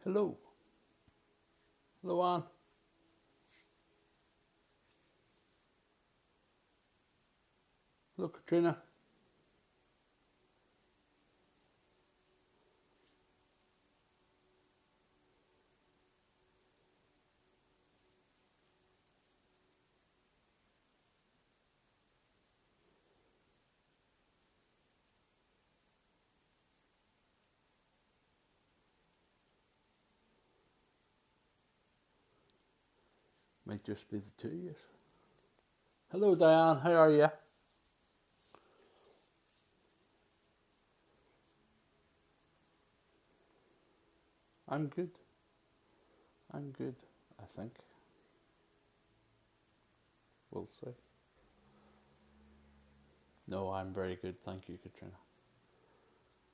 Hello. Hello, Anne. Hello, Katrina. Might just be the two of you. Hello, Diane. How are you? I'm good. I'm good, I think. We'll see. No, I'm very good. Thank you, Katrina.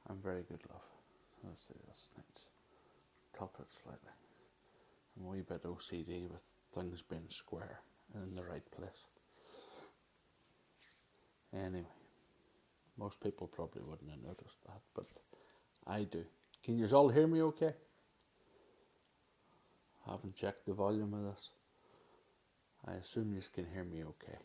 I'm very good, love. Let's see this next. Tilt it slightly. I'm a wee bit OCD with things being square and in the right place. Anyway, most people probably wouldn't have noticed that, but I do. Can you all hear me okay? Haven't checked the volume of this. I assume you can hear me okay.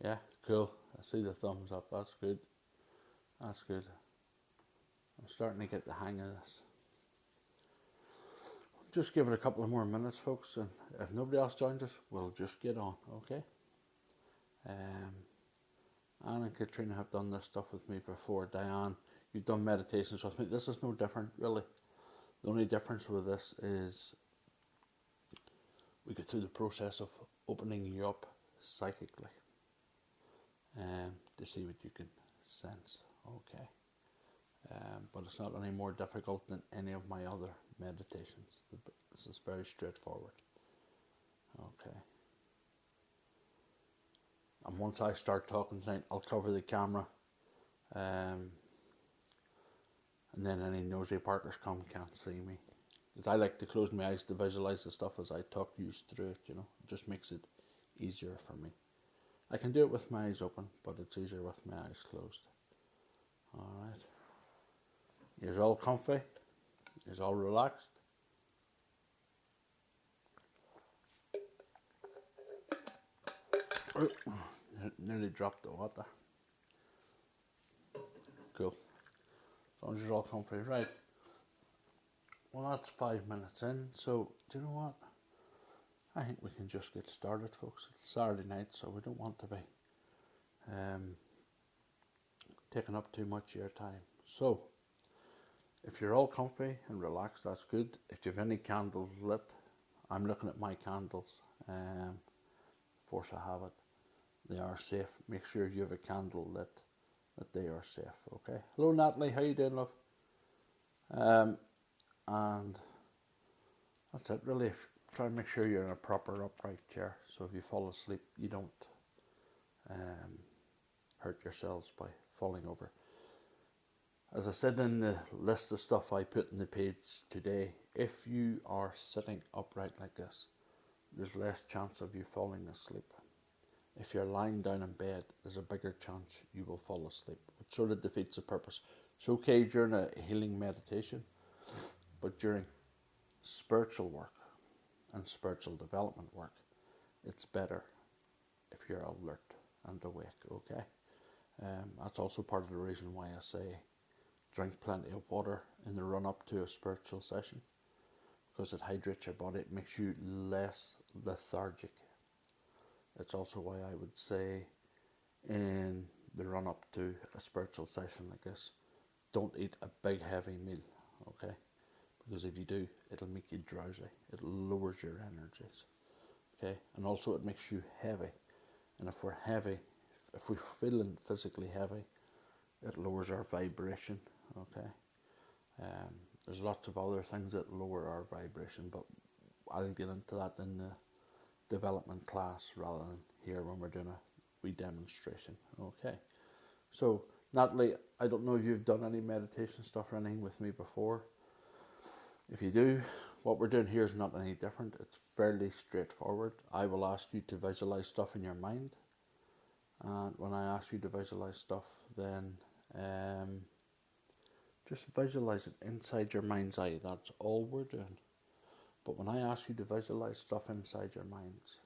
Yeah, cool. I see the thumbs up. That's good. That's good. I'm starting to get the hang of this. Just give it a couple of more minutes, folks, and if nobody else joins us, we'll just get on, okay? Anne and Katrina have done this stuff with me before. Diane, you've done meditations with me. This is no different, really. The only difference with this is we go through the process of opening you up psychically to see what you can sense, okay? But it's not any more difficult than any of my other meditations. This is very straightforward, okay? And once I start talking tonight, I'll cover the camera, and then any nosy parkers can't see me. Because I like to close my eyes to visualize the stuff as I talk you through it, you know. It just makes it easier for me. I can do it with my eyes open, but it's easier with my eyes closed. Alright. You're all comfy. You're all relaxed. Oh, nearly dropped the water. Cool. As long as you're all comfy. Right. Well, that's 5 minutes in, so do you know what? I think we can just get started, folks. It's Saturday night, so we don't want to be taking up too much of your time. So, if you're all comfy and relaxed, that's good. If you have any candles lit, I'm looking at my candles. Force I have it. They are safe. Make sure you have a candle lit, that they are safe, okay? Hello, Natalie. How you doing, love? And that's it, really. Try and make sure you're in a proper upright chair, so if you fall asleep, you don't hurt yourselves by falling over. As I said in the list of stuff I put in the page today, if you are sitting upright like this, there's less chance of you falling asleep. If you're lying down in bed, there's a bigger chance you will fall asleep, which sort of defeats the purpose. It's okay during a healing meditation, but during spiritual work and spiritual development work, it's better if you're alert and awake, okay? That's also part of the reason why I say drink plenty of water in the run-up to a spiritual session, because it hydrates your body, it makes you less lethargic. It's also why I would say in the run-up to a spiritual session like this, don't eat a big heavy meal, okay? Because if you do, it'll make you drowsy. It lowers your energies, okay? And also it makes you heavy. And if we're heavy, if we're feeling physically heavy, it lowers our vibration, okay? There's lots of other things that lower our vibration, but I'll get into that in the development class rather than here when we're doing a wee demonstration, okay? So, Natalie, I don't know if you've done any meditation stuff or anything with me before. If you do, what we're doing here is not any different. It's fairly straightforward. I will ask you to visualize stuff in your mind, and when I ask you to visualize stuff, then just visualize it inside your mind's eye. That's all we're doing. But when I ask you to visualize stuff inside your minds,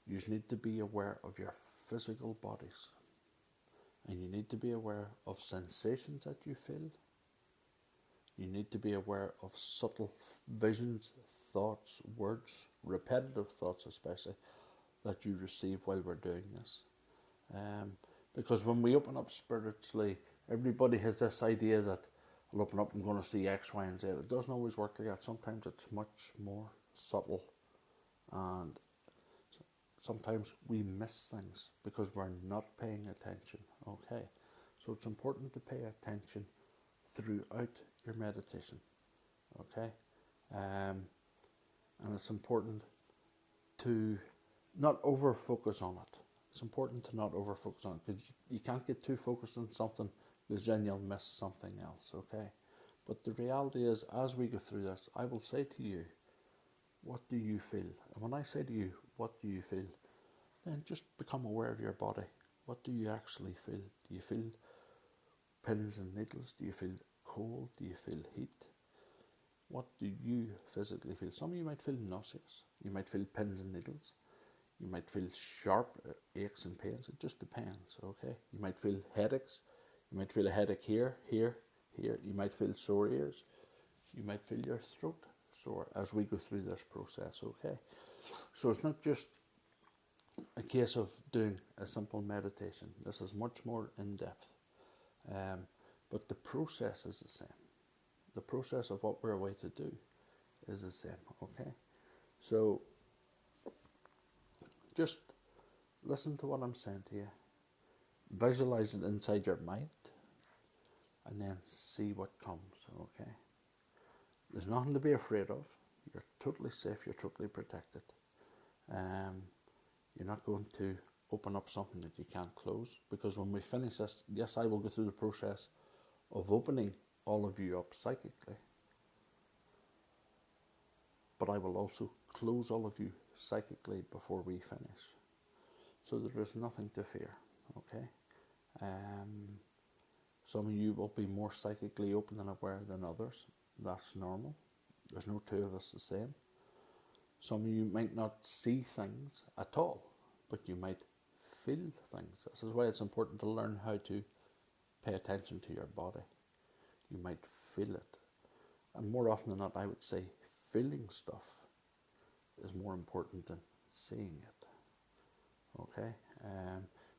you need to be aware of your physical bodies. And you need to be aware of sensations that you feel. You need to be aware of subtle visions, thoughts, words, repetitive thoughts especially, that you receive while we're doing this. Because when we open up spiritually, everybody has this idea that I'll open up, I'm going to see X, Y, and Z. It doesn't always work like that. Sometimes it's much more subtle, and sometimes we miss things because we're not paying attention. Okay, so it's important to pay attention throughout your meditation. Okay, and it's important to not over focus on it. It's important to not over focus on it, because you can't get too focused on something, because then you'll miss something else. Okay, but the reality is, as we go through this, I will say to you, what do you feel? And when I say to you, what do you feel? Then just become aware of your body. What do you actually feel? Do you feel pins and needles? Do you feel cold? Do you feel heat? What do you physically feel? Some of you might feel nauseous. You might feel pins and needles. You might feel sharp aches and pains. It just depends, okay? You might feel headaches. You might feel a headache here, here, here. You might feel sore ears. You might feel your throat sore as we go through this process, okay? So it's not just a case of doing a simple meditation. This is much more in depth. But the process is the same. The process of what we're away to do is the same, okay? So just listen to what I'm saying to you. Visualize it inside your mind, and then see what comes, okay? There's nothing to be afraid of. You're totally safe. You're totally protected. You're not going to open up something that you can't close, because when we finish this, yes, I will go through the process of opening all of you up psychically, but I will also close all of you psychically before we finish. So there is nothing to fear, okay? Some of you will be more psychically open and aware than others. That's normal. There's no two of us the same. Some of you might not see things at all, but you might feel things. This is why it's important to learn how to pay attention to your body. You might feel it. And more often than not, I would say feeling stuff is more important than seeing it. Okay?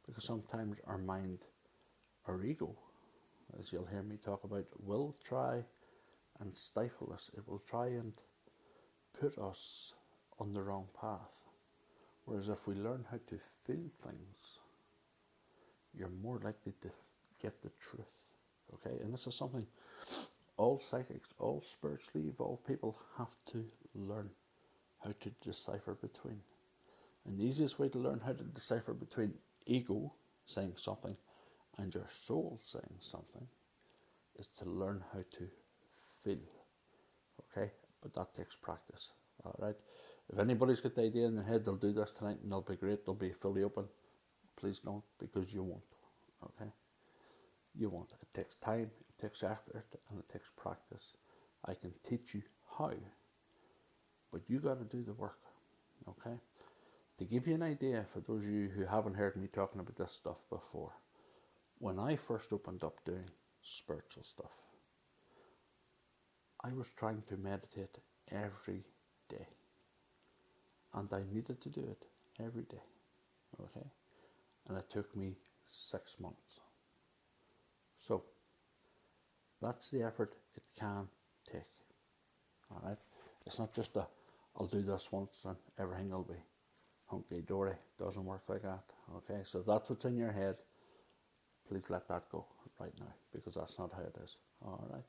Because sometimes our mind, our ego, as you'll hear me talk about, will try and stifle us. It will try and put us on the wrong path. Whereas if we learn how to feel things, you're more likely to get the truth. Okay? And this is something all psychics, all spiritually evolved people have to learn how to decipher between. And the easiest way to learn how to decipher between ego saying something and your soul saying something is to learn how to feel. Okay? But that takes practice. Alright? If anybody's got the idea in their head they'll do this tonight and they'll be great, they'll be fully open, please don't, because you won't. Okay? You won't. It takes time, it takes effort, and it takes practice. I can teach you how, but you got to do the work. Okay? To give you an idea, for those of you who haven't heard me talking about this stuff before, when I first opened up doing spiritual stuff, I was trying to meditate every day. And I needed to do it every day. Okay? And it took me 6 months. So, that's the effort it can take. Alright? It's not just I'll do this once and everything will be hunky-dory. Doesn't work like that. Okay? So if that's what's in your head, please let that go right now, because that's not how it is. Alright?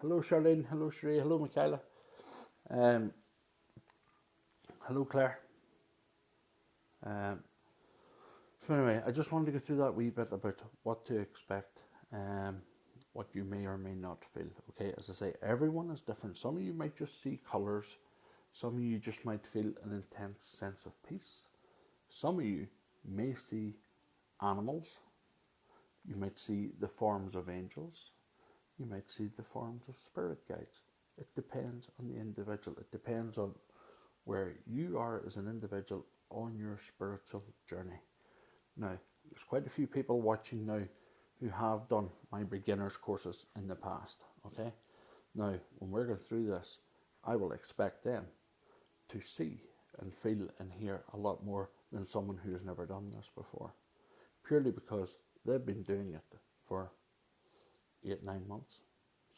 Hello Charlene, hello Sheree, hello Michaela. Hello Claire. So anyway, I just wanted to go through that wee bit about what to expect what you may or may not feel. Okay, as I say, everyone is different. Some of you might just see colours. Some of you just might feel an intense sense of peace. Some of you may see animals. You might see the forms of angels. You might see the forms of spirit guides. It depends on the individual. It depends on where you are as an individual on your spiritual journey. Now, there's quite a few people watching now who have done my beginners courses in the past, okay? Now, when we're going through this, I will expect them to see and feel and hear a lot more than someone who has never done this before, purely because they've been doing it for 8-9 months,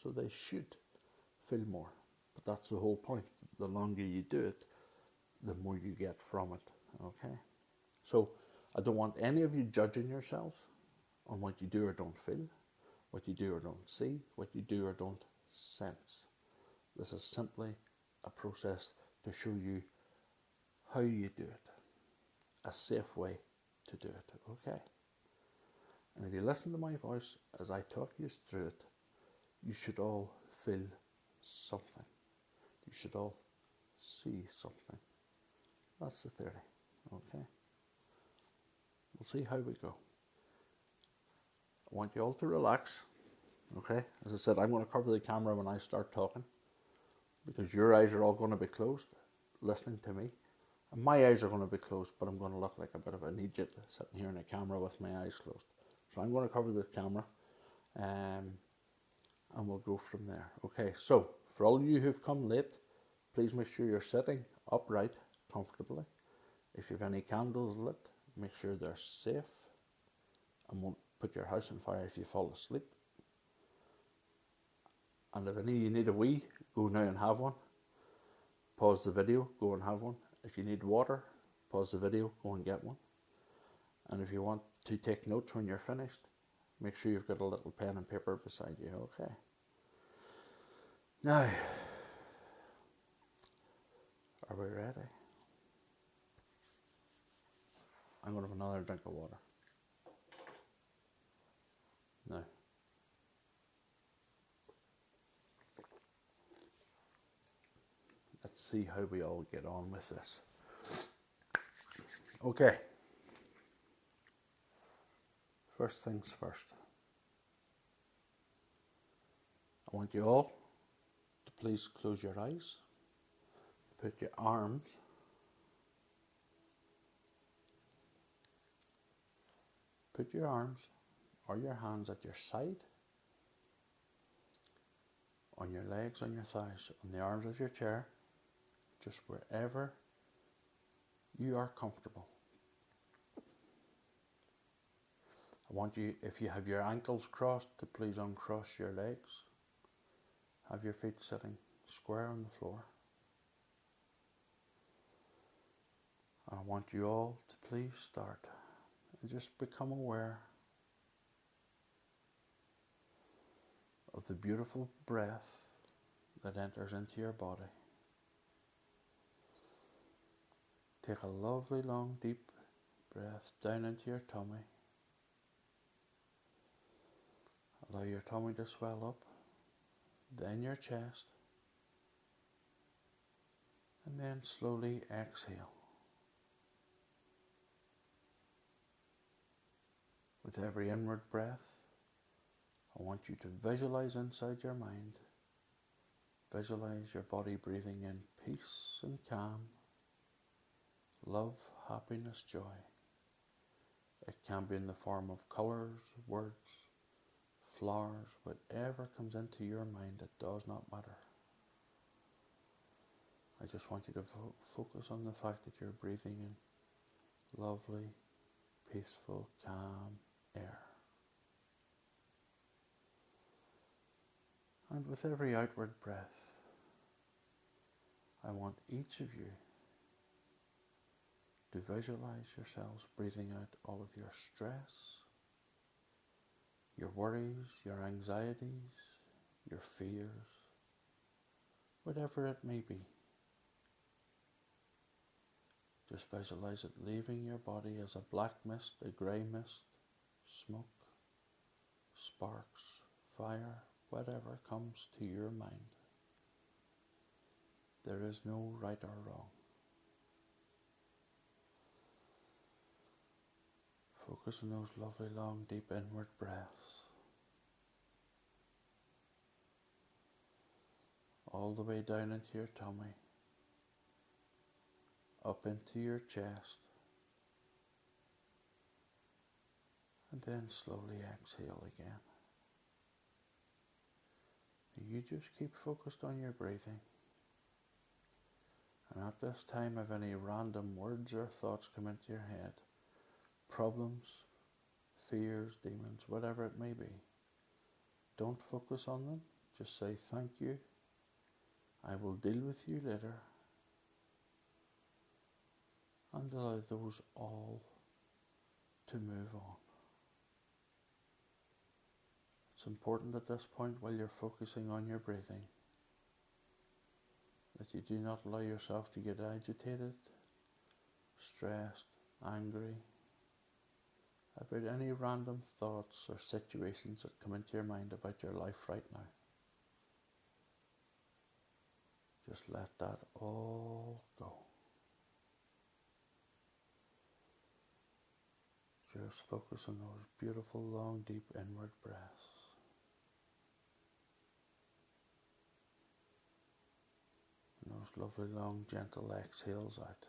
so they should feel more. But that's the whole point. The longer you do it, the more you get from it, okay? So I don't want any of you judging yourselves on what you do or don't feel, what you do or don't see, what you do or don't sense. This is simply a process to show you how you do it, a safe way to do it, okay? And if you listen to my voice as I talk you through it, you should all feel something. You should all see something. That's the theory, okay? We'll see how we go. I want you all to relax, okay? As I said, I'm going to cover the camera when I start talking, because your eyes are all going to be closed, listening to me. And my eyes are going to be closed, but I'm going to look like a bit of an idiot sitting here in a camera with my eyes closed. So I'm going to cover the camera, and we'll go from there. Okay, so for all of you who've come late, please make sure you're sitting upright, comfortably. If you have any candles lit, make sure they're safe and won't put your house on fire if you fall asleep. And if any of you need a wee, go now and have one. Pause the video, go and have one. If you need water, pause the video, go and get one. And if you want to take notes when you're finished, make sure you've got a little pen and paper beside you, okay? Now, are we ready? I'm going to have another drink of water. Now, let's see how we all get on with this. Okay. First things first. I want you all to please close your eyes. Put your arms or your hands at your side, on your legs, on your thighs, on the arms of your chair, just wherever you are comfortable. I want you, if you have your ankles crossed, to please uncross your legs. Have your feet sitting square on the floor. I want you all to please start and just become aware of the beautiful breath that enters into your body. Take a lovely, long, deep breath down into your tummy. Allow your tummy to swell up, then your chest, and then slowly exhale. With every inward breath, I want you to visualize inside your mind. Visualize your body breathing in peace and calm, love, happiness, joy. It can be in the form of colours, words, flowers, whatever comes into your mind, it does not matter. I just want you to focus on the fact that you're breathing in lovely, peaceful, calm air. And with every outward breath, I want each of you to visualize yourselves breathing out all of your stress, your worries, your anxieties, your fears, whatever it may be. Just visualize it leaving your body as a black mist, a grey mist, smoke, sparks, fire, whatever comes to your mind. There is no right or wrong. Focus on those lovely, long, deep inward breaths. All the way down into your tummy, up into your chest, and then slowly exhale again. You just keep focused on your breathing. And at this time, if any random words or thoughts come into your head, problems, fears, demons, whatever it may be, don't focus on them. Just say thank you. I will deal with you later. And allow those all to move on. It's important at this point, while you're focusing on your breathing, that you do not allow yourself to get agitated, stressed, angry about any random thoughts or situations that come into your mind about your life right now. Just let that all go. Just focus on those beautiful, long, deep inward breaths. And those lovely, long, gentle exhales out.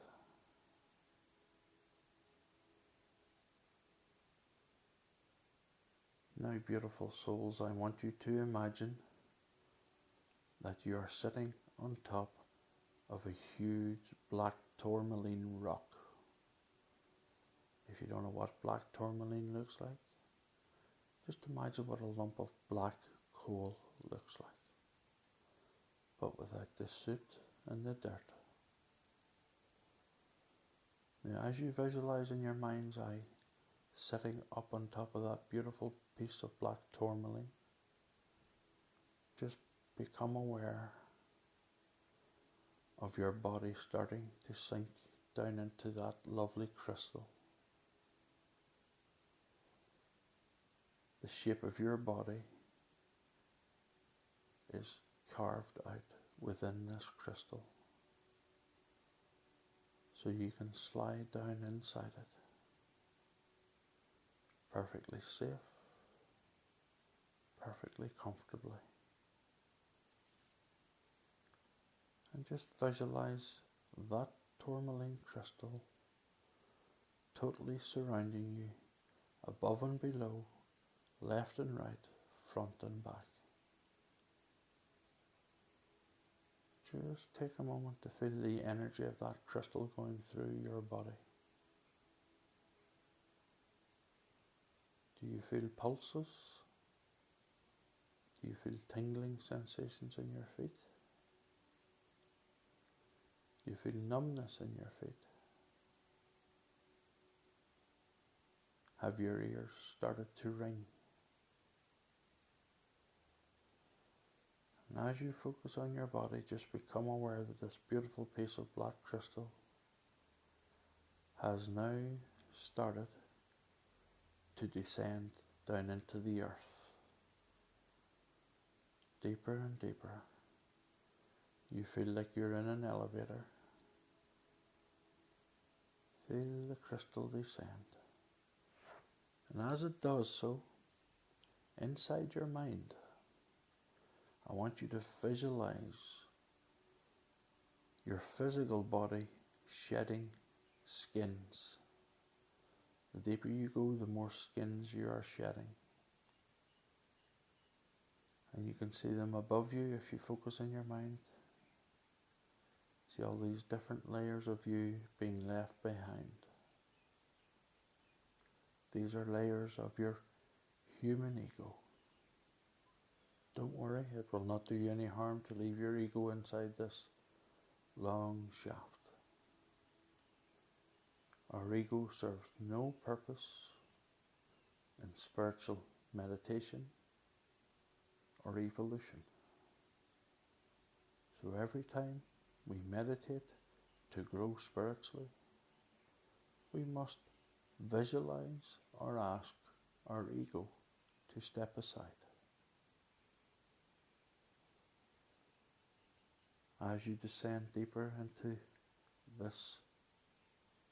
Now, beautiful souls, I want you to imagine that you are sitting on top of a huge black tourmaline rock. If you don't know what black tourmaline looks like, just imagine what a lump of black coal looks like, but without the soot and the dirt. Now, as you visualize in your mind's eye, sitting up on top of that beautiful piece of black tourmaline, just become aware of your body starting to sink down into that lovely crystal. The shape of your body is carved out within this crystal, so you can slide down inside it, perfectly safe, perfectly comfortably. And just visualize that tourmaline crystal totally surrounding you, above and below, left and right, front and back. Just take a moment to feel the energy of that crystal going through your body. Do you feel pulses? Do you feel tingling sensations in your feet? Do you feel numbness in your feet? Have your ears started to ring? And as you focus on your body, just become aware that this beautiful piece of black crystal has now started to descend down into the earth, deeper and deeper. You feel like you're in an elevator. Feel the crystal descend. And as it does so, inside your mind, I want you to visualize your physical body shedding skins. The deeper you go, the more skins you are shedding. And you can see them above you if you focus in your mind. See all these different layers of you being left behind. These are layers of your human ego. Don't worry, it will not do you any harm to leave your ego inside this long shaft. Our ego serves no purpose in spiritual meditation or evolution. So every time we meditate to grow spiritually, we must visualize or ask our ego to step aside. as you descend deeper into this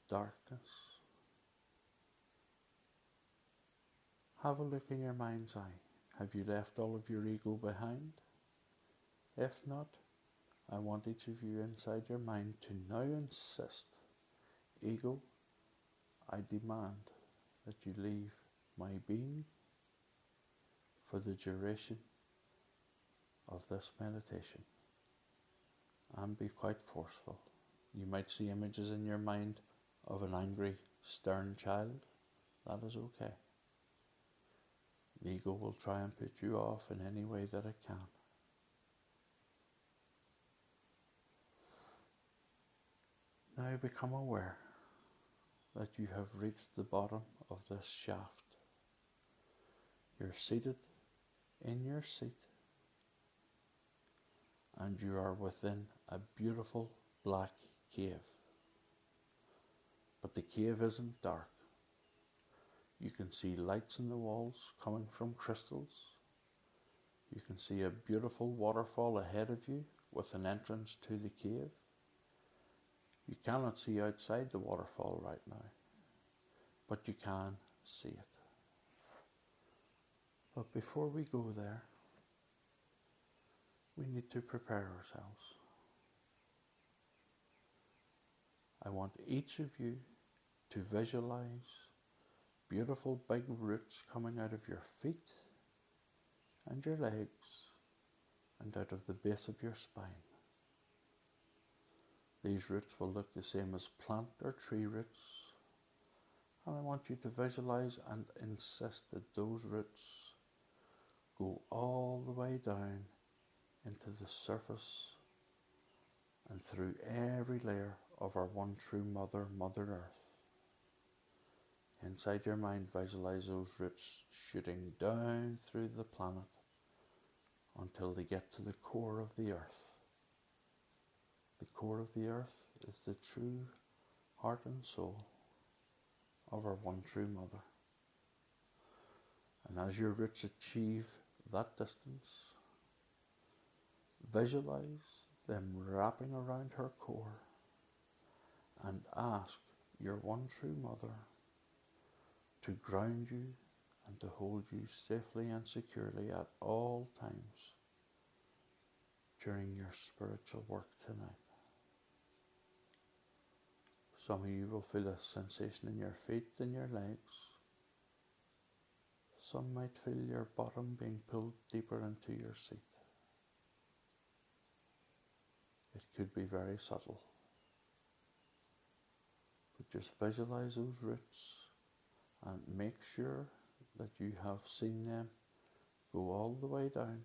darkness. Have a look in your mind's eye. Have you left all of your ego behind? If not, I want each of you inside your mind to now insist, ego, I demand that you leave my being for the duration of this meditation, and be quite forceful. You might see images in your mind of an angry, stern child. That is okay. The ego will try and put you off in any way that it can. Now become aware that you have reached the bottom of this shaft. You're seated in your seat, and you are within a beautiful black cave. But the cave isn't dark. You can see lights in the walls coming from crystals. You can see a beautiful waterfall ahead of you with an entrance to the cave. You cannot see outside the waterfall right now, but you can see it. But before we go there, we need to prepare ourselves. I want each of you to visualize beautiful big roots coming out of your feet and your legs and out of the base of your spine. These roots will look the same as plant or tree roots, and I want you to visualize and insist that those roots go all the way down into the surface and through every layer of our one true mother, Mother Earth. Inside your mind, visualize those roots shooting down through the planet until they get to the core of the Earth. The core of the Earth is the true heart and soul of our one true mother. And as your roots achieve that distance, visualize them wrapping around her core and ask your one true mother to ground you and to hold you safely and securely at all times during your spiritual work tonight. Some of you will feel a sensation in your feet and your legs. Some might feel your bottom being pulled deeper into your seat. It could be very subtle. But just visualize those roots and make sure that you have seen them go all the way down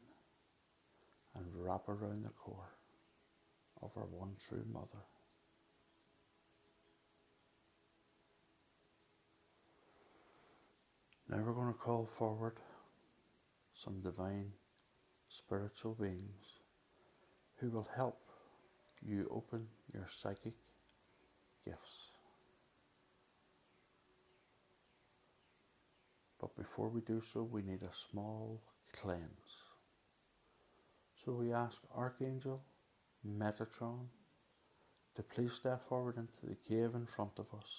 and wrap around the core of our one true mother. Now we're going to call forward some divine spiritual beings who will help you open your psychic gifts. But before we do so, we need a small cleanse. So we ask Archangel Metatron to please step forward into the cave in front of us.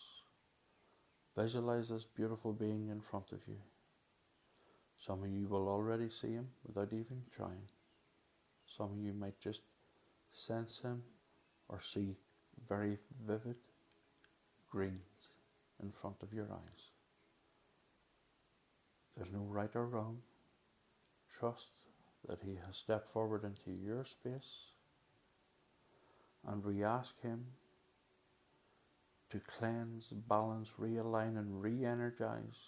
Visualize this beautiful being in front of you. Some of you will already see him without even trying. Some of you might just sense him or see very vivid greens in front of your eyes. There's no right or wrong. Trust that he has stepped forward into your space, and we ask him to cleanse, balance, realign and re-energize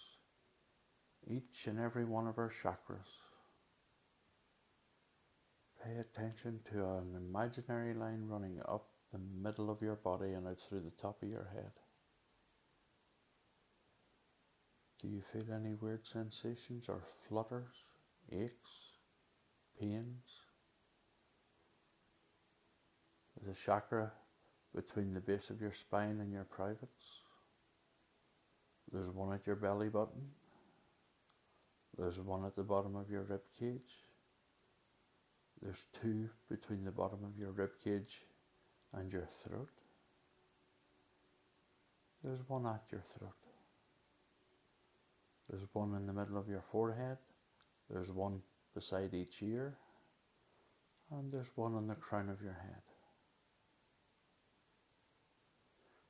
each and every one of our chakras. Pay attention to an imaginary line running up the middle of your body and out through the top of your head. Do you feel any weird sensations or flutters, aches, pains? There's a chakra between the base of your spine and your privates. There's one at your belly button. There's one at the bottom of your rib cage. There's two between the bottom of your rib cage and your throat. There's one at your throat. There's one in the middle of your forehead. There's one beside each ear. And there's one on the crown of your head.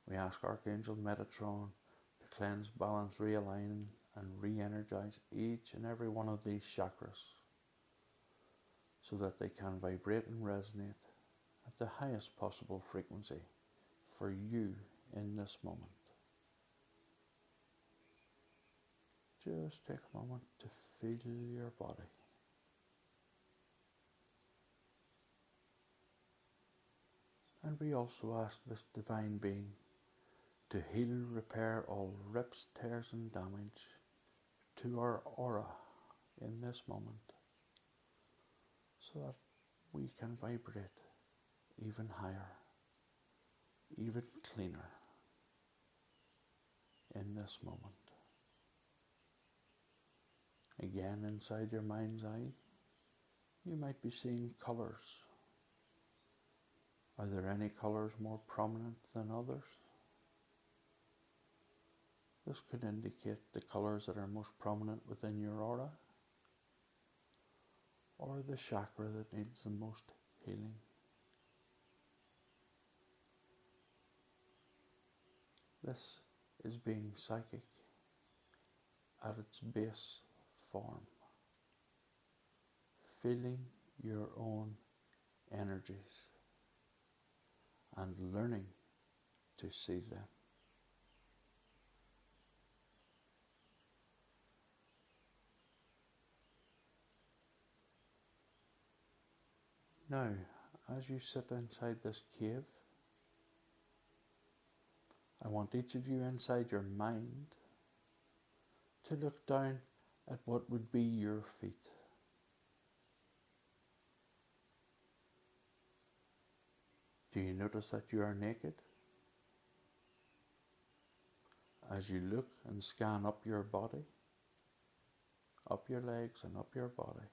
We ask Archangel Metatron to cleanse, balance, realign, and re-energize each and every one of these chakras so that they can vibrate and resonate at the highest possible frequency for you in this moment. Just take a moment to feel your body. And we also ask this divine being to heal, repair all rips, tears and damage to our aura in this moment so that we can vibrate even higher, even cleaner in this moment. Again, inside your mind's eye, you might be seeing colours. Are there any colours more prominent than others? This could indicate the colours that are most prominent within your aura, or the chakra that needs the most healing. This is being psychic at its base form, feeling your own energies and learning to see them. Now, as you sit inside this cave, I want each of you inside your mind to look down at what would be your feet. Do you notice that you are naked? As you look and scan up your body, up your legs and up your body,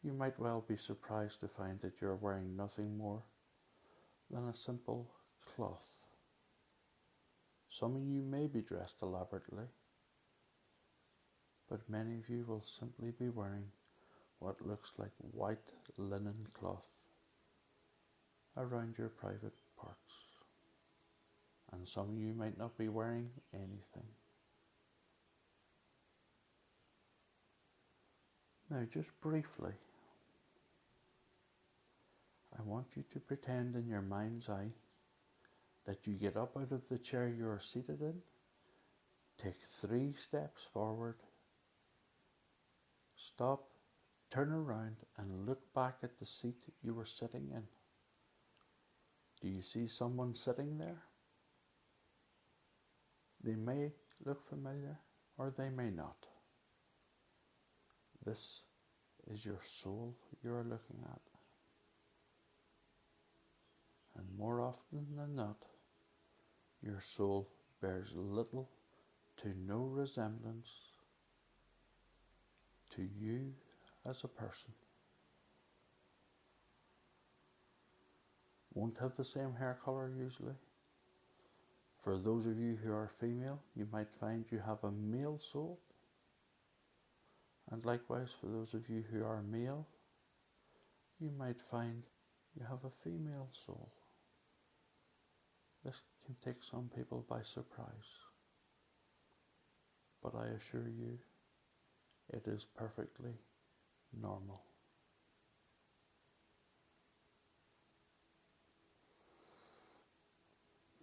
you might well be surprised to find that you're wearing nothing more than a simple cloth. Some of you may be dressed elaborately, but many of you will simply be wearing what looks like white linen cloth around your private parts. And some of you might not be wearing anything. Now, just briefly, I want you to pretend in your mind's eye that you get up out of the chair you are seated in, take 3 steps forward, stop, turn around and look back at the seat you were sitting in. Do you see someone sitting there? They may look familiar or they may not. This is your soul you are looking at. And more often than not, your soul bears little to no resemblance to you as a person. Won't have the same hair color usually. For those of you who are female, you might find you have a male soul. And likewise, for those of you who are male, you might find you have a female soul. This can take some people by surprise. But I assure you, it is perfectly normal.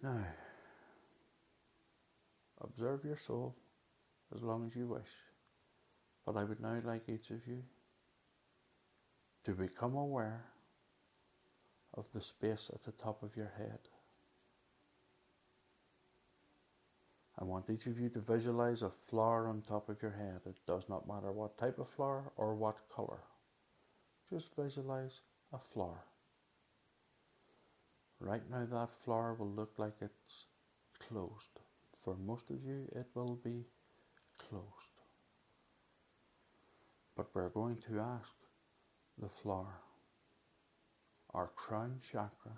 Now, observe your soul as long as you wish. But I would now like each of you to become aware of the space at the top of your head. I want each of you to visualize a flower on top of your head. It does not matter what type of flower or what color. Just visualize a flower. Right now that flower will look like it's closed. For most of you it will be closed. But we're going to ask the floor, our crown chakra,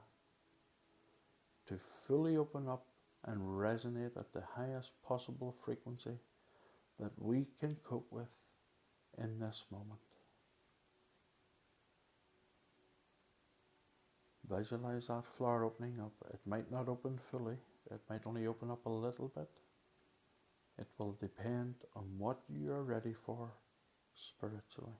to fully open up and resonate at the highest possible frequency that we can cope with in this moment. Visualize that floor opening up. It might not open fully. It might only open up a little bit. It will depend on what you are ready for spiritually.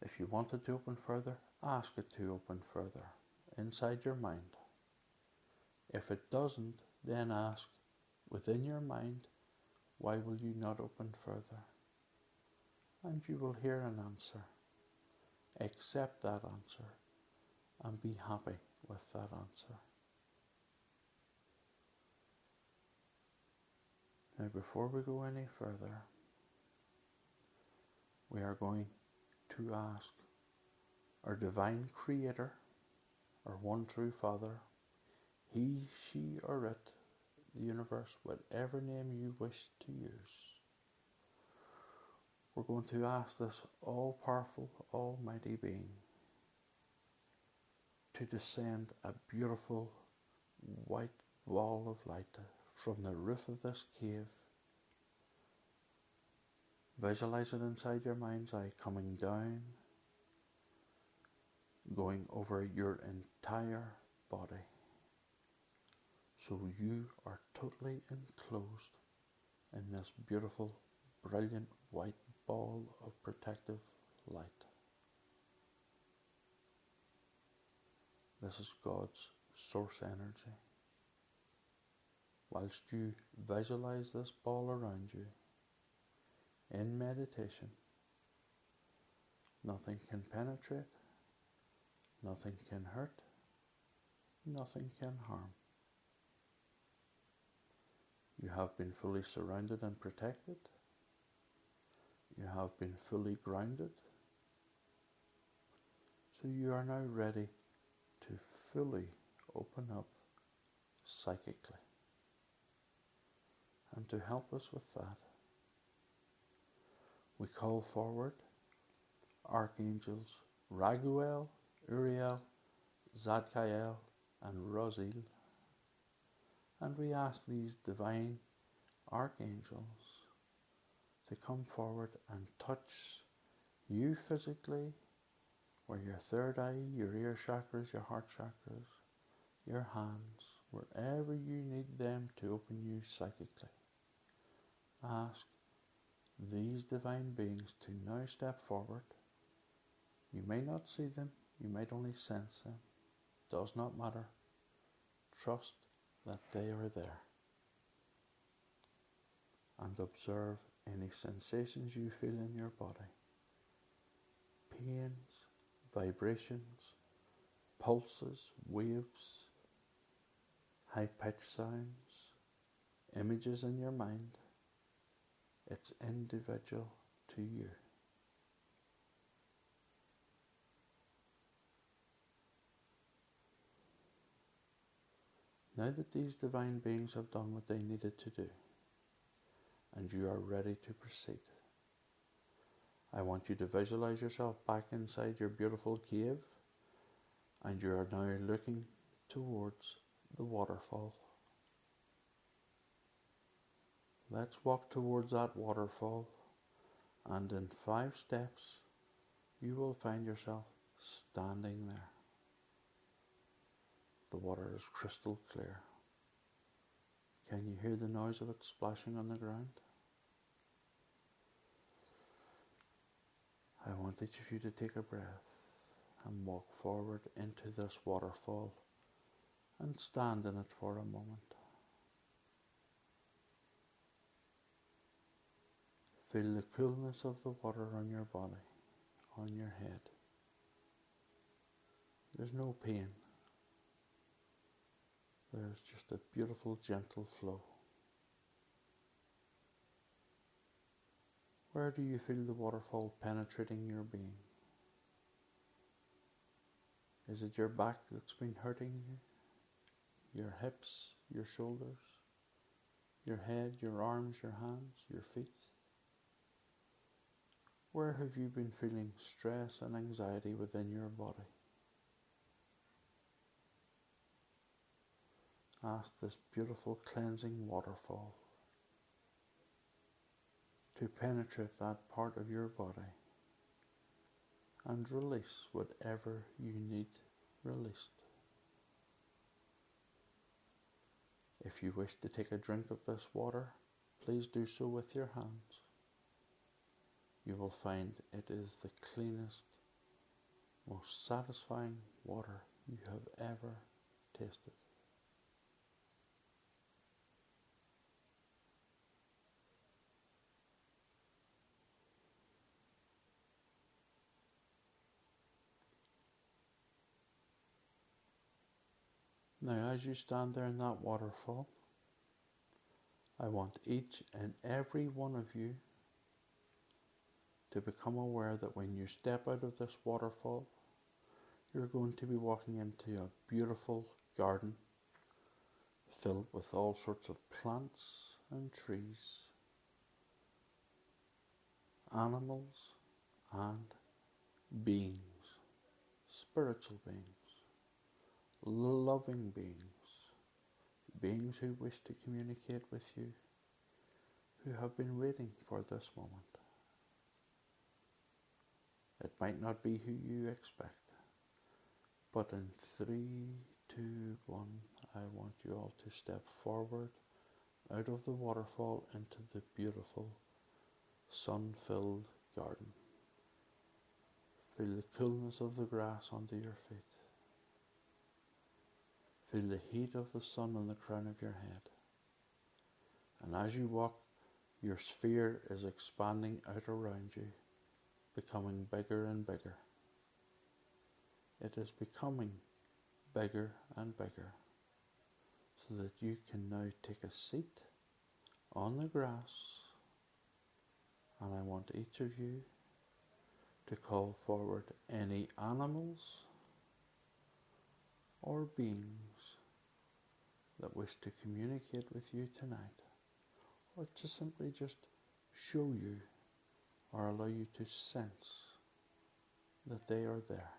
If you want it to open further, ask it to open further inside your mind. If it doesn't, then ask within your mind, why will you not open further? And you will hear an answer. Accept that answer and be happy with that answer. Now, before we go any further, we are going to ask our divine creator, our one true Father, he, she, or it, the universe, whatever name you wish to use. We're going to ask this all-powerful, almighty being to descend a beautiful white wall of light from the roof of this cave. Visualize it inside your mind's eye, coming down, going over your entire body. So you are totally enclosed in this beautiful, brilliant white ball of protective light. This is God's source energy. Whilst you visualize this ball around you, in meditation, nothing can penetrate, nothing can hurt, nothing can harm. You have been fully surrounded and protected. You have been fully grounded. So you are now ready to fully open up psychically. And to help us with that, we call forward Archangels Raguel, Uriel, Zadkiel, and Raziel. And we ask these divine archangels to come forward and touch you physically, where your third eye, your ear chakras, your heart chakras, your hands, wherever you need them to open you psychically. Ask these divine beings to now step forward. You may not see them, you might only sense them. Does not matter. Trust that they are there. And observe any sensations you feel in your body. Pains, vibrations, pulses, waves, high-pitched sounds, images in your mind. It's individual to you. Now that these divine beings have done what they needed to do, and you are ready to proceed, I want you to visualize yourself back inside your beautiful cave, and you are now looking towards the waterfall. Let's walk towards that waterfall, and in 5 steps, you will find yourself standing there. The water is crystal clear. Can you hear the noise of it splashing on the ground? I want each of you to take a breath and walk forward into this waterfall and stand in it for a moment. Feel the coolness of the water on your body, on your head. There's no pain. There's just a beautiful, gentle flow. Where do you feel the waterfall penetrating your being? Is it your back that's been hurting you? Your hips, your shoulders? your head, your arms, your hands, your feet. Where have you been feeling stress and anxiety within your body? Ask this beautiful cleansing waterfall to penetrate that part of your body and release whatever you need released. If you wish to take a drink of this water, please do so with your hands. You will find it is the cleanest, most satisfying water you have ever tasted. Now, as you stand there in that waterfall, I want each and every one of you to become aware that when you step out of this waterfall, you're going to be walking into a beautiful garden filled with all sorts of plants and trees, animals and beings, spiritual beings, loving beings, beings who wish to communicate with you, who have been waiting for this moment. It might not be who you expect, but in 3, 2, 1, I want you all to step forward out of the waterfall into the beautiful sun-filled garden. Feel the coolness of the grass under your feet. Feel the heat of the sun on the crown of your head. And as you walk, your sphere is expanding out around you, becoming bigger and bigger. It is becoming bigger and bigger, so that you can now take a seat on the grass, and I want each of you to call forward any animals or beings that wish to communicate with you tonight, or to simply just show you or allow you to sense that they are there.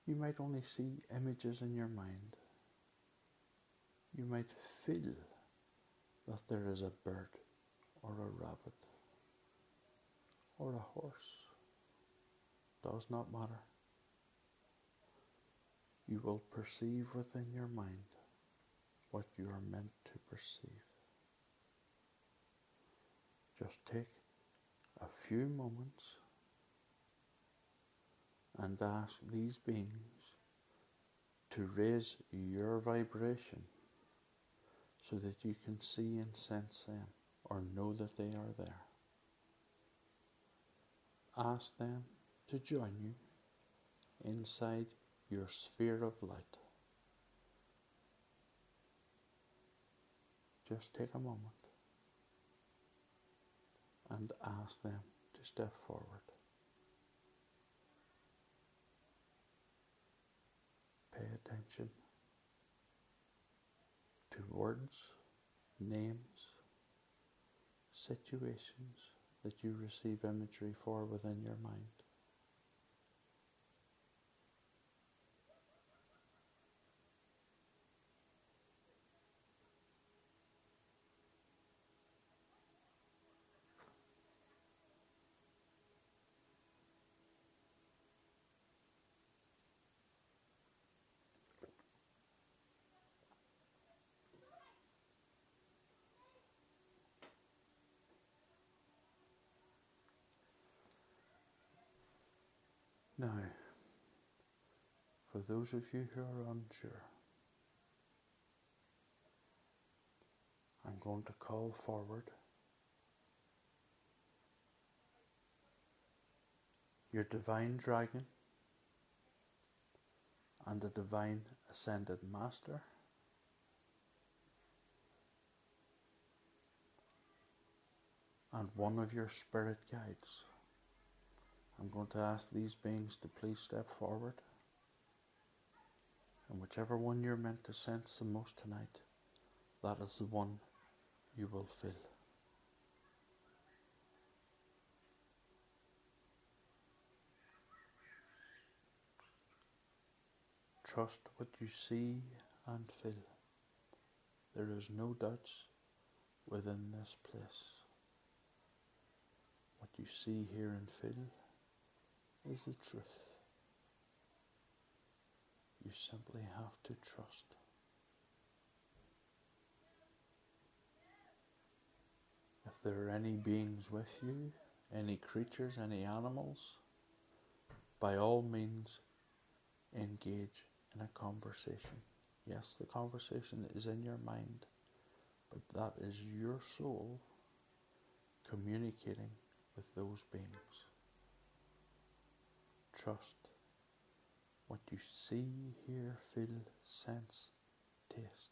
You might only see images in your mind. You might feel that there is a bird or a rabbit or a horse. Does not matter. You will perceive within your mind what you are meant to perceive. Just take a few moments and ask these beings to raise your vibration so that you can see and sense them or know that they are there. Ask them to join you inside your sphere of light. Just take a moment and ask them to step forward. Pay attention to words, names, situations that you receive imagery for within your mind. Now, for those of you who are unsure, I'm going to call forward your divine dragon and the divine ascended master and one of your spirit guides. I'm going to ask these beings to please step forward And whichever one you're meant to sense the most tonight, that is the one you will feel. Trust what you see and feel. There is no doubts within this place. What you see, hear and feel is the truth. You simply have to trust. If there are any beings with you, any creatures, any animals, by all means engage in a conversation. Yes, the conversation is in your mind, but that is your soul communicating with those beings. Trust what you see, hear, feel, sense, taste.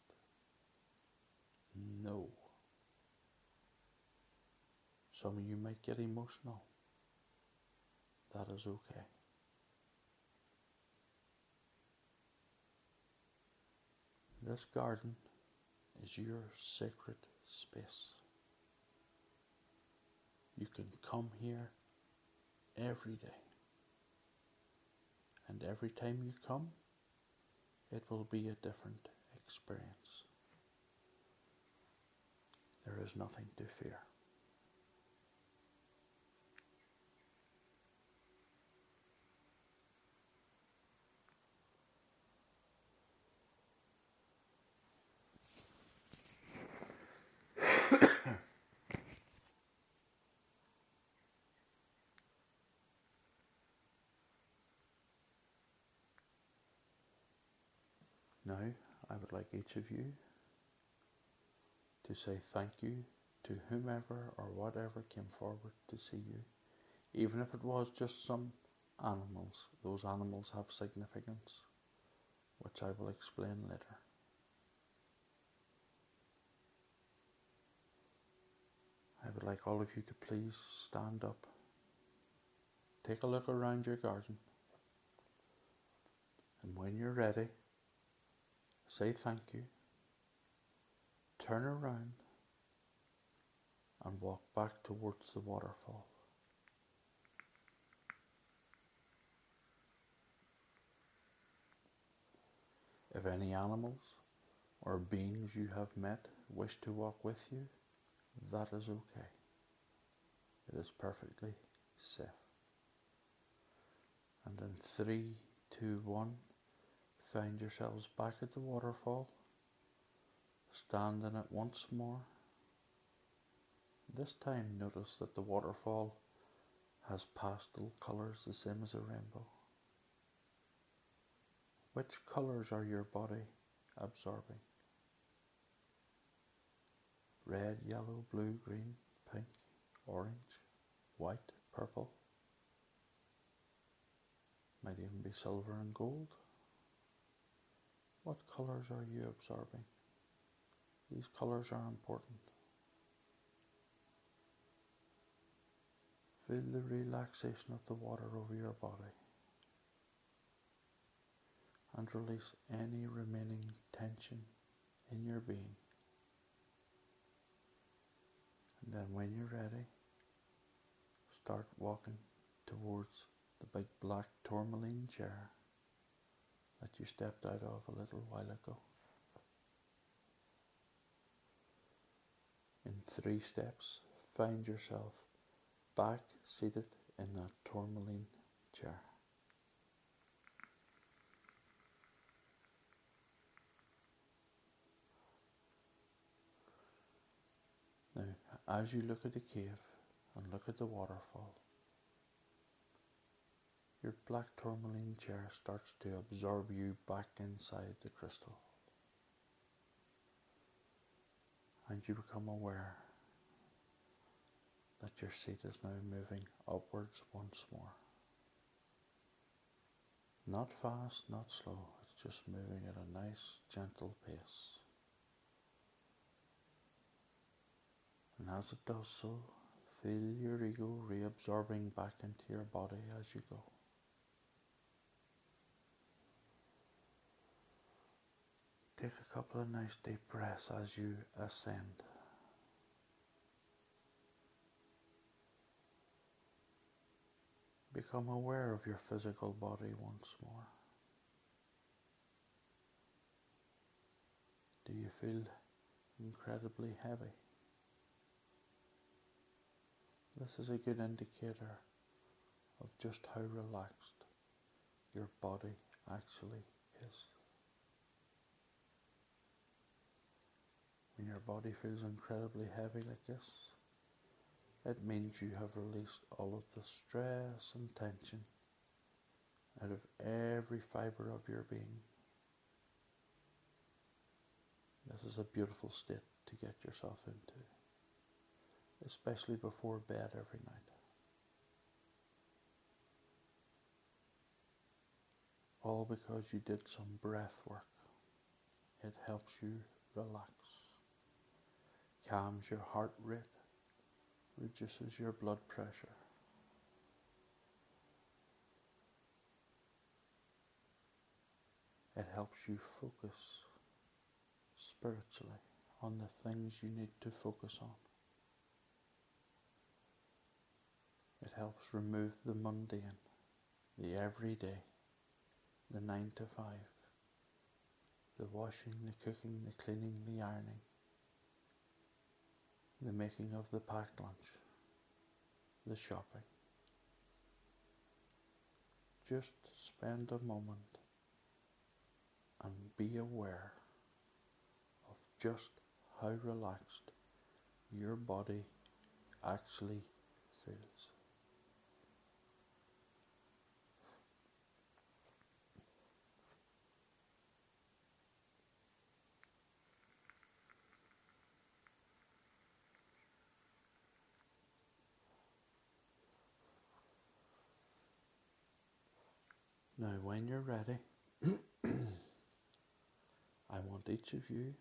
Know. Some of you might get emotional. That is okay. This garden is your sacred space. You can come here every day. And every time you come, it will be a different experience. There is nothing to fear. Now, I would like each of you to say thank you to whomever or whatever came forward to see you. Even if it was just some animals, those animals have significance, which I will explain later. I would like all of you to please stand up, take a look around your garden, and when you're ready, say thank you, turn around, and walk back towards the waterfall. If any animals or beings you have met wish to walk with you, that is okay. It is perfectly safe. And in 3, 2, 1, find yourselves back at the waterfall, stand in it once more. This time notice that the waterfall has pastel colours the same as a rainbow. Which colours are your body absorbing? Red, yellow, blue, green, pink, orange, white, purple. Might even be silver and gold. What colours are you absorbing? These colours are important. Feel the relaxation of the water over your body and release any remaining tension in your being. And then when you're ready, start walking towards the big black tourmaline chair that you stepped out of a little while ago. In 3 steps, find yourself back seated in that tourmaline chair. Now, as you look at the cave and look at the waterfall, your black tourmaline chair starts to absorb you back inside the crystal. And you become aware that your seat is now moving upwards once more. Not fast, not slow, it's just moving at a nice, gentle pace. And as it does so, feel your ego reabsorbing back into your body as you go. Take a couple of nice deep breaths as you ascend. Become aware of your physical body once more. Do you feel incredibly heavy? This is a good indicator of just how relaxed your body actually is. When your body feels incredibly heavy like this, it means you have released all of the stress and tension out of every fibre of your being. This is a beautiful state to get yourself into, especially before bed every night. All because you did some breath work. It helps you relax, calms your heart rate, reduces your blood pressure. It helps you focus spiritually on the things you need to focus on. It helps remove the mundane, the everyday, the 9 to 5, the washing, the cooking, the cleaning, the ironing, the making of the packed lunch, the shopping. Just spend a moment and be aware of just how relaxed your body actually feels. Now when you're ready, I want each of you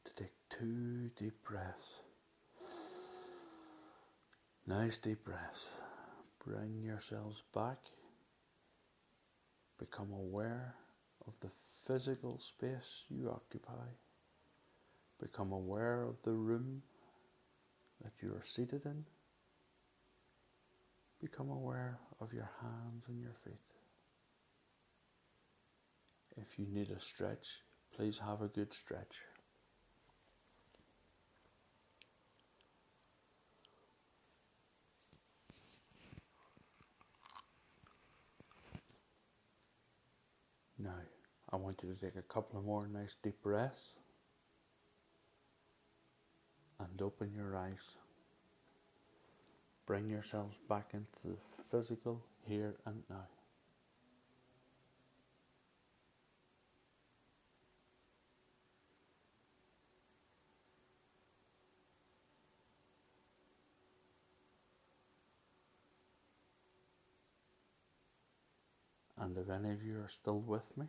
to take 2 deep breaths. Nice deep breaths. Bring yourselves back. Become aware of the physical space you occupy. Become aware of the room that you are seated in. Become aware of your hands and your feet. If you need a stretch, please have a good stretch. Now, I want you to take a couple of more nice deep breaths and open your eyes. Bring yourselves back into the physical here and now. And if any of you are still with me,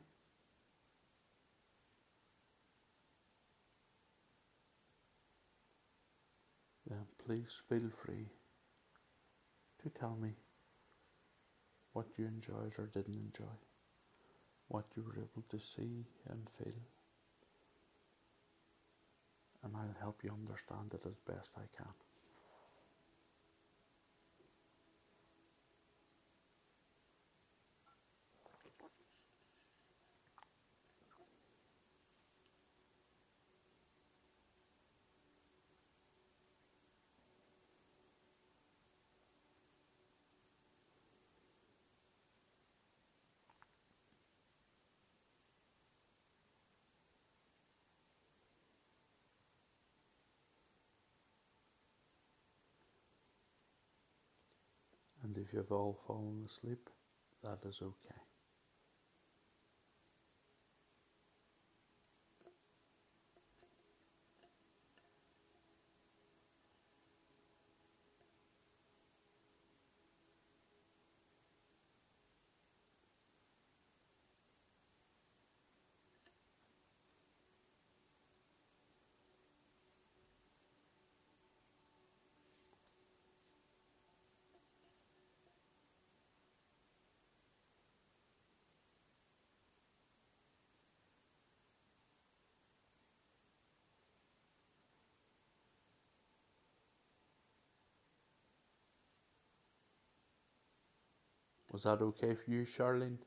then please feel free to tell me what you enjoyed or didn't enjoy, what you were able to see and feel, and I'll help you understand it as best I can. And if you've all fallen asleep, that is okay. Was that okay for you, Charlene?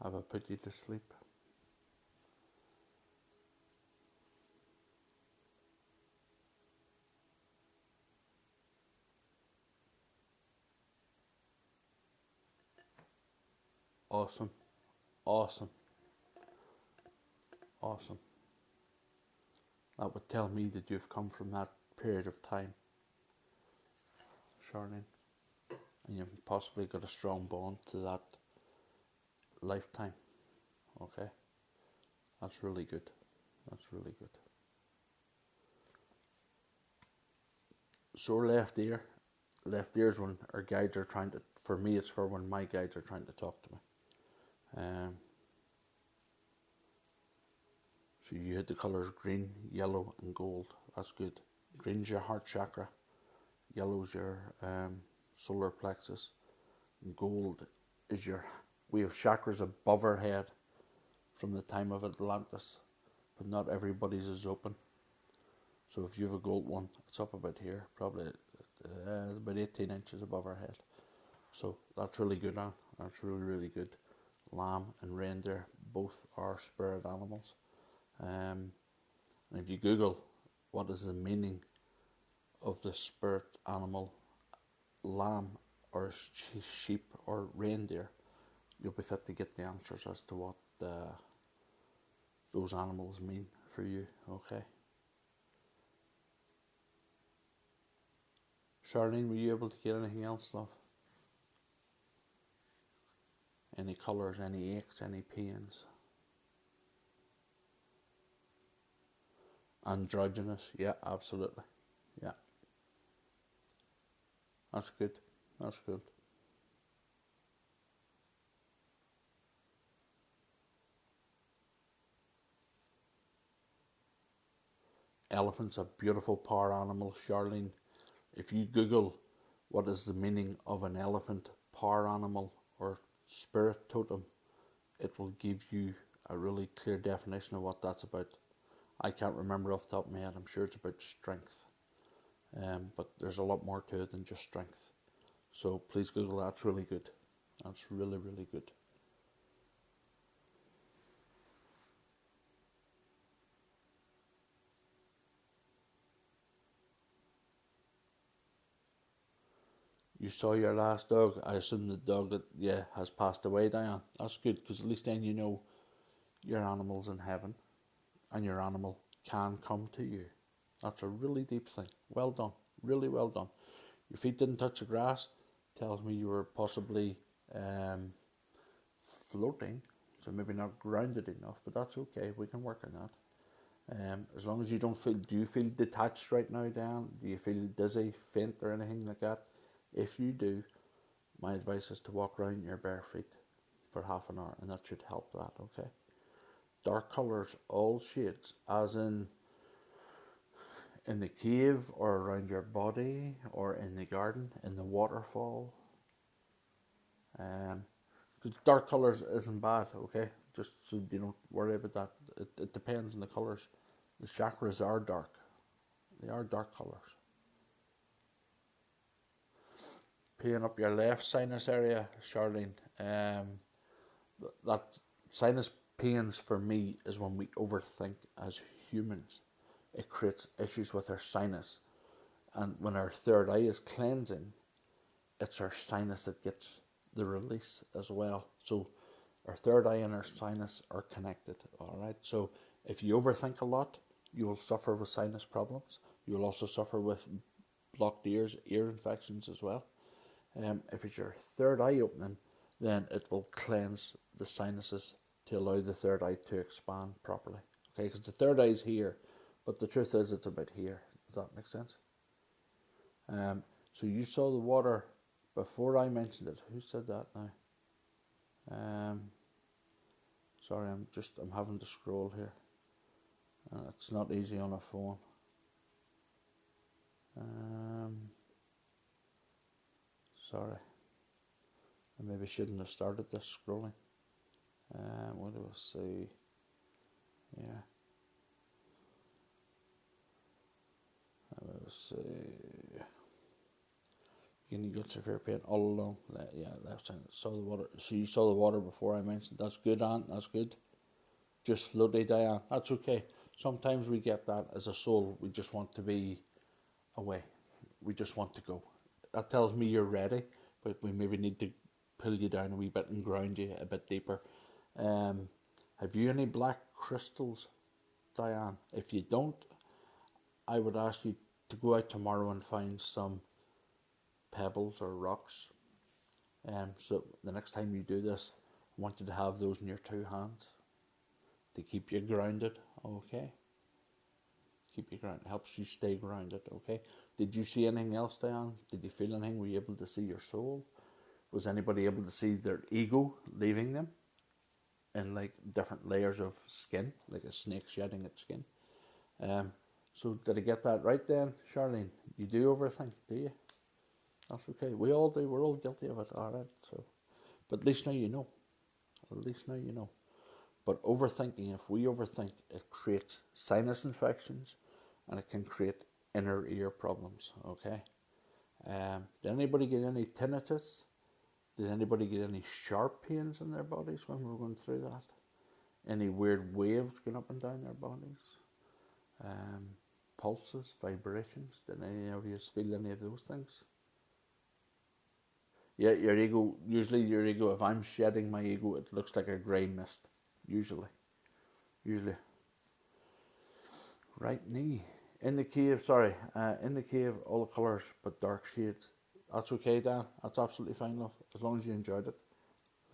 Have I put you to sleep? Awesome. Awesome. Awesome. That would tell me that you've come from that period of time, Charlene. And you've possibly got a strong bond to that lifetime. Okay? That's really good. That's really good. So left ear. Left ear is when our guides are trying to, for me it's for when my guides are trying to talk to me. So you had the colours green, yellow and gold. That's good. Green's your heart chakra. Yellow's your solar plexus. And gold is your... We have chakras above our head from the time of Atlantis, but not everybody's is open. So if you have a gold one, it's up about here, probably about 18 inches above our head. So that's really good, Anne. That's really, really good. Lamb and reindeer, both are spirit animals. And if you Google what is the meaning of the spirit animal lamb or sheep or reindeer, you'll be fit to get the answers as to what those animals mean for you. Okay. Charlene, were you able to get anything else, love? Any colours, any aches, any pains? Androgynous, yeah, absolutely. Yeah. That's good. That's good. Elephant's a beautiful power animal, Charlene. If you Google what is the meaning of an elephant power animal or spirit totem, it will give you a really clear definition of what that's about. I can't remember off the top of my head. I'm sure it's about strength. But there's a lot more to it than just strength. So please Google that. That's really good. That's really, really good. You saw your last dog. I assume the dog that, yeah, has passed away, Diane. That's good, because at least then you know your animal's in heaven and your animal can come to you. That's a really deep thing. Well done. Really well done. Your feet didn't touch the grass. Tells me you were possibly floating, so maybe not grounded enough, but that's okay. We can work on that. As long as you don't feel... Do you feel detached right now, Diane? Do you feel dizzy, faint or anything like that? If you do, my advice is to walk around your bare feet for half an hour, and that should help that, okay? Dark colours, all shades, as in the cave or around your body or in the garden, in the waterfall. Dark colours isn't bad, okay? Just so you don't worry about that. It depends on the colours. The chakras are dark. They are dark colours. Pain up your left sinus area, Charlene. That sinus pains for me is when we overthink as humans. It creates issues with our sinus. And when our third eye is cleansing, it's our sinus that gets the release as well. So our third eye and our sinus are connected. Alright, so if you overthink a lot, you will suffer with sinus problems. You will also suffer with blocked ears, ear infections as well. If it's your third eye opening, then it will cleanse the sinuses to allow the third eye to expand properly. Okay, because the third eye is here, but the truth is it's about here. Does that make sense? So you saw the water before I mentioned it. Who said that now? Sorry, I'm having to scroll here. It's not easy on a phone. Sorry. I maybe shouldn't have started this scrolling. What do I say? Yeah. Let's see. You get severe pain all along. Yeah, left side. Saw the water. So you saw the water before I mentioned. That's good, Aunt. That's good. Just floaty, Diane. That's okay. Sometimes we get that as a soul. We just want to be away. We just want to go. That tells me you're ready, but we maybe need to pull you down a wee bit and ground you a bit deeper. Have you any black crystals, Diane? If you don't, I would ask you to go out tomorrow and find some pebbles or rocks. So the next time you do this, I want you to have those in your two hands to keep you grounded, okay? Keep you grounded. Helps you stay grounded, okay? Did you see anything else, Diane? Did you feel anything? Were you able to see your soul? Was anybody able to see their ego leaving them in like different layers of skin, like a snake shedding its skin? So did I get that right then, Charlene? You do overthink, do you? That's okay. We all do. We're all guilty of it. All right. So, but at least now you know. At least now you know. But overthinking, if we overthink, it creates sinus infections, and it can create inner ear problems. Okay. Did anybody get any tinnitus? Did anybody get any sharp pains in their bodies when we were going through that? Any weird waves going up and down their bodies? Pulses, vibrations? Did any of you feel any of those things? Yeah, your ego, usually your ego, if I'm shedding my ego, it looks like a grey mist. Usually. Right knee. In the cave, in the cave, all the colours, but dark shades. That's okay, Dan. That's absolutely fine, love. As long as you enjoyed it.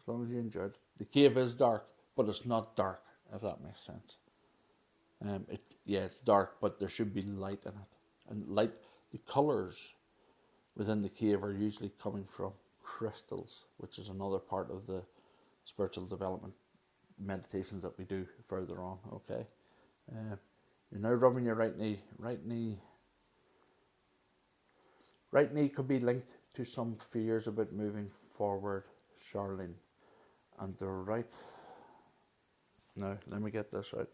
As long as you enjoyed it. The cave is dark, but it's not dark, if that makes sense. It's dark, but there should be light in it. And light, the colours within the cave are usually coming from crystals, which is another part of the spiritual development meditations that we do further on. Okay, you're now rubbing your right knee. Right knee could be linked to some fears about moving forward, Charlene. And the right. Now, let me get this right.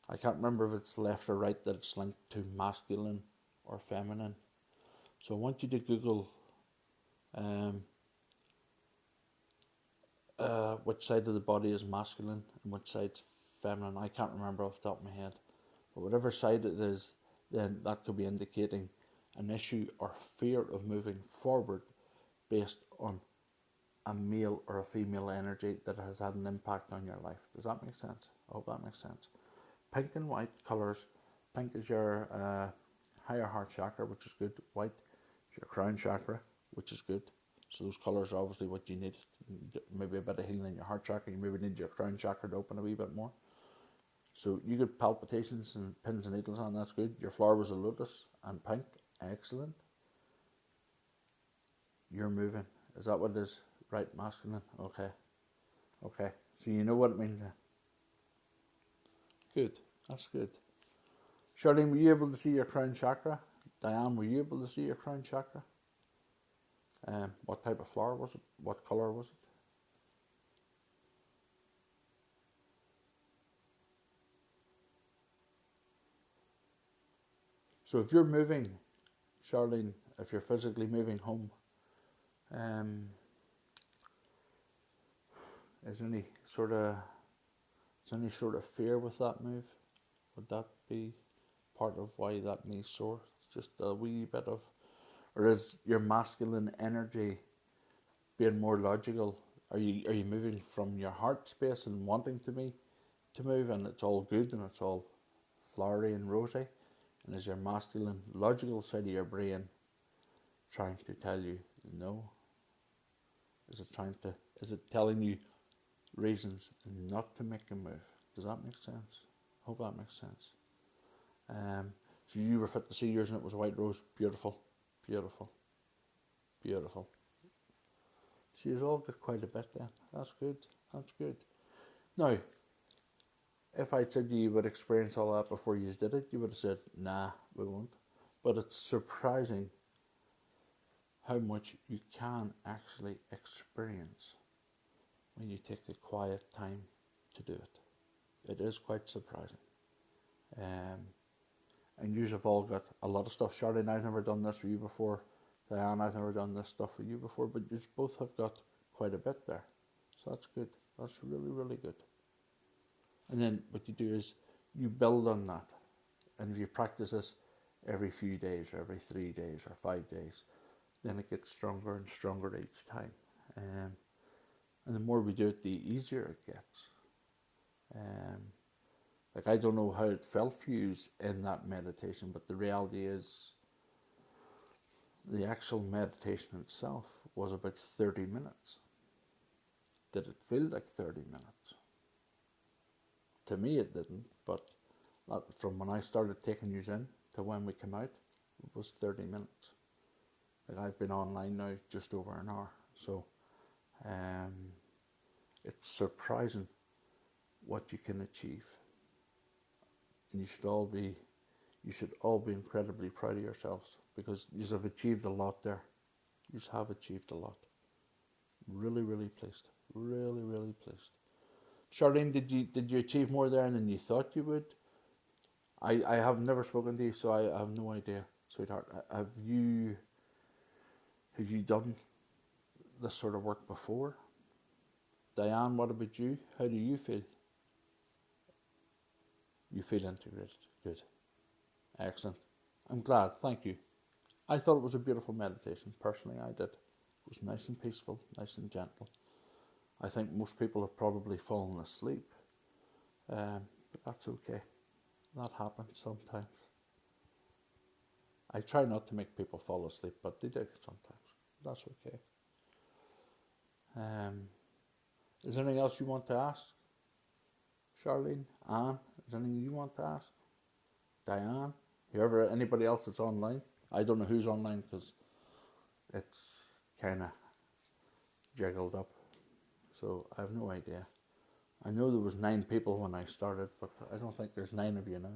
I can't remember if it's left or right that it's linked to masculine or feminine. So I want you to Google which side of the body is masculine and which side's feminine. I can't remember off the top of my head. But whatever side it is, then that could be indicating an issue or fear of moving forward based on a male or a female energy that has had an impact on your life. Does that make sense? I hope that makes sense. Pink and white colours. Pink is your higher heart chakra, which is good. White is your crown chakra, which is good. So those colours are obviously what you need. Maybe a bit of healing in your heart chakra. You maybe need your crown chakra to open a wee bit more. So you get palpitations and pins and needles on. That's good. Your flower was a lotus and pink. Excellent. You're moving. Is that what it is? Right, masculine. Okay. So you know what it means then. Good. That's good. Charlene, were you able to see your crown chakra? Diane, were you able to see your crown chakra? What type of flower was it? What colour was it? So if you're moving, Charlene, if you're physically moving home, is there any sort of fear with that move? Would that be part of why that knee's sore? It's just a wee bit of, or is your masculine energy being more logical? Are you moving from your heart space and wanting to move, and it's all good and it's all flowery and rosy? And is your masculine logical side of your brain trying to tell you no? Is it telling you reasons not to make a move? Does that make sense? Hope that makes sense. So you were fit to see yours and it was a white rose. Beautiful. So you've all got quite a bit then. That's good. Now, if I'd said you would experience all that before you did it, you would have said, nah, we won't. But it's surprising how much you can actually experience when you take the quiet time to do it. It is quite surprising. And you have all got a lot of stuff. Charlene, I've never done this for you before. Diane, I've never done this stuff with you before, but you both have got quite a bit there. So that's good. That's really, really good. And then what you do is you build on that. And if you practice this every few days, or every 3 days, or 5 days, then it gets stronger and stronger each time. And the more we do it, the easier it gets. Like, I don't know how it felt for you in that meditation, but the reality is the actual meditation itself was about 30 minutes. Did it feel like 30 minutes? To me it didn't, but from when I started taking you in to when we came out, it was 30 minutes. Like, I've been online now just over an hour, so it's surprising what you can achieve. And you should all be incredibly proud of yourselves, because you have achieved a lot there. You have achieved a lot. Really, really pleased. Really, really pleased. Charlene, did you achieve more there than you thought you would? I have never spoken to you, so I have no idea, sweetheart. Have you done this sort of work before? Diane, what about you? How do you feel? You feel integrated. Good. Excellent. I'm glad. Thank you. I thought it was a beautiful meditation. Personally, I did. It was nice and peaceful, nice and gentle. I think most people have probably fallen asleep, but that's okay. That happens sometimes. I try not to make people fall asleep, but they do sometimes. That's okay. Is there anything else you want to ask? Charlene? Anne? Is there anything you want to ask? Diane? Anybody else that's online? I don't know who's online because it's kind of jiggled up. So I have no idea. I know there was 9 people when I started, but I don't think there's 9 of you now.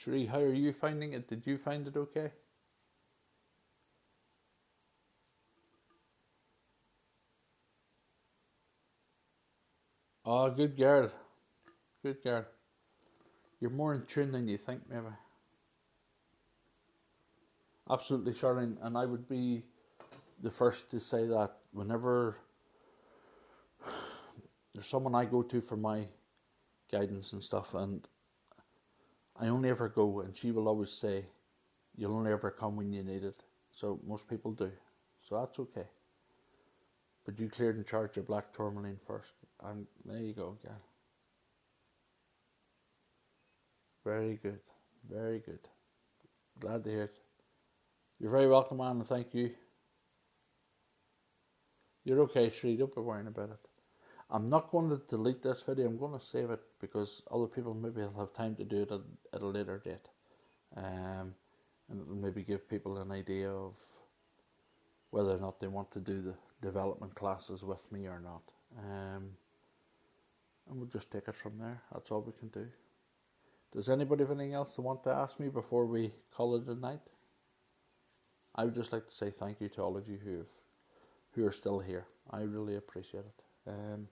Sheree, how are you finding it? Did you find it okay? Oh, good girl. Good girl. You're more in tune than you think, maybe. Absolutely, Charlene. And I would be the first to say that whenever there's someone I go to for my guidance and stuff, and I only ever go, and she will always say, you'll only ever come when you need it. So most people do. So that's okay. But you cleared and charged your black tourmaline first. And there you go, girl. Very good. Very good. Glad to hear it. You're very welcome, man, and thank you. You're okay, Shree. Don't be worrying about it. I'm not going to delete this video. I'm going to save it because other people maybe will have time to do it at a later date. And it'll maybe give people an idea of whether or not they want to do the development classes with me or not. And we'll just take it from there. That's all we can do. Does anybody have anything else they want to ask me before we call it a night? I would just like to say thank you to all of you who are still here. I really appreciate it. And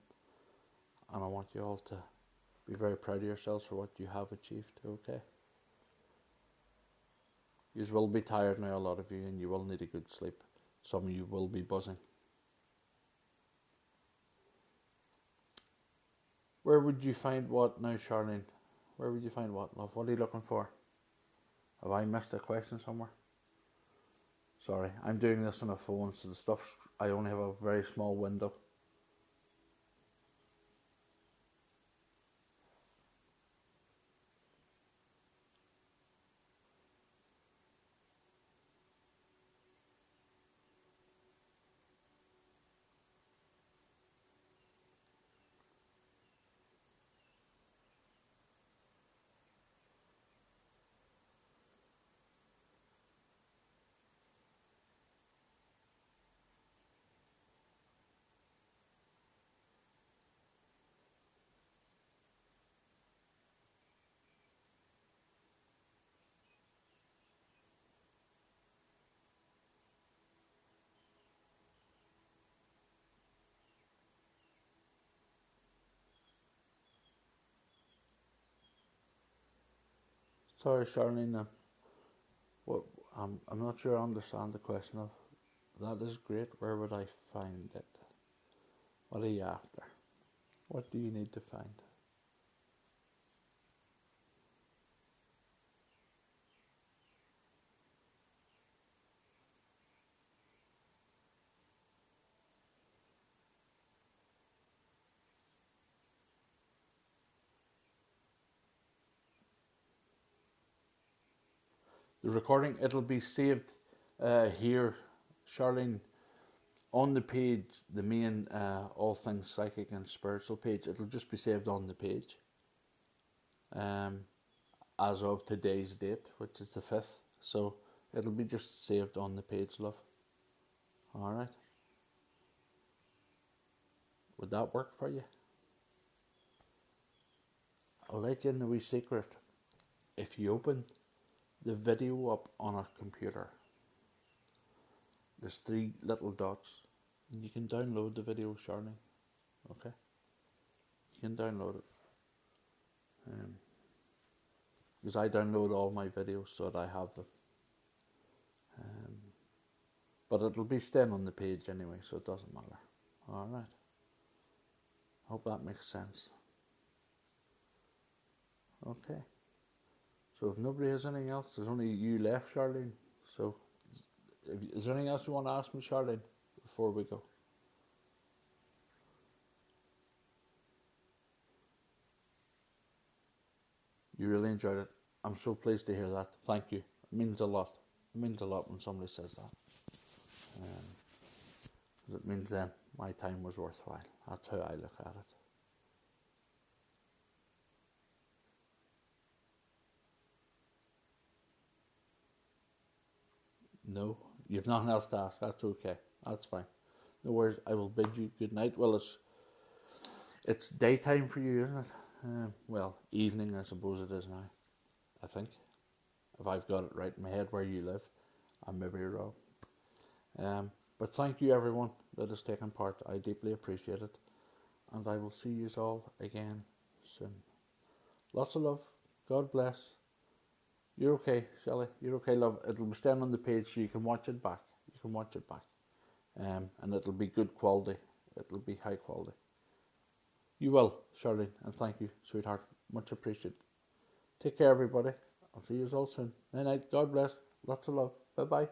I want you all to be very proud of yourselves for what you have achieved, okay? You will be tired now, a lot of you, and you will need a good sleep. Some of you will be buzzing. Where would you find what now, Charlene? Where would you find what, love? What are you looking for? Have I missed a question somewhere? Sorry, I'm doing this on a phone, so the stuff, I only have a very small window. Sorry, Charlene. What? I'm not sure I understand the question of. That is great. Where would I find it? What are you after? What do you need to find? The recording, it'll be saved here, Charlene, on the page, the main All Things Psychic and Spiritual page. It'll just be saved on the page as of today's date, which is the 5th. So it'll be just saved on the page, love. Alright. Would that work for you? I'll let you in the wee secret. If you open the video up on a computer, there's 3 little dots, and you can download the video, Charlene. Okay? You can download it. Because I download all my videos so that I have them. But it'll be staying on the page anyway, so it doesn't matter. Alright. Hope that makes sense. Okay. So if nobody has anything else, there's only you left, Charlene. So, is there anything else you want to ask me, Charlene, before we go? You really enjoyed it. I'm so pleased to hear that. Thank you. It means a lot. It means a lot when somebody says that. Because it means then my time was worthwhile. That's how I look at it. No, you've nothing else to ask. That's okay. That's fine. No worries. I will bid you good night. Well, it's daytime for you, isn't it? Well, evening, I suppose it is now. I think, if I've got it right in my head where you live, I may be wrong. But thank you, everyone that has taken part. I deeply appreciate it, and I will see you all again soon. Lots of love. God bless. You're okay, Shelley. You're okay, love. It'll be staying on the page so you can watch it back. You can watch it back. And it'll be good quality. It'll be high quality. You will, Charlene, and thank you, sweetheart. Much appreciated. Take care, everybody. I'll see you all soon. Night night. God bless. Lots of love. Bye bye.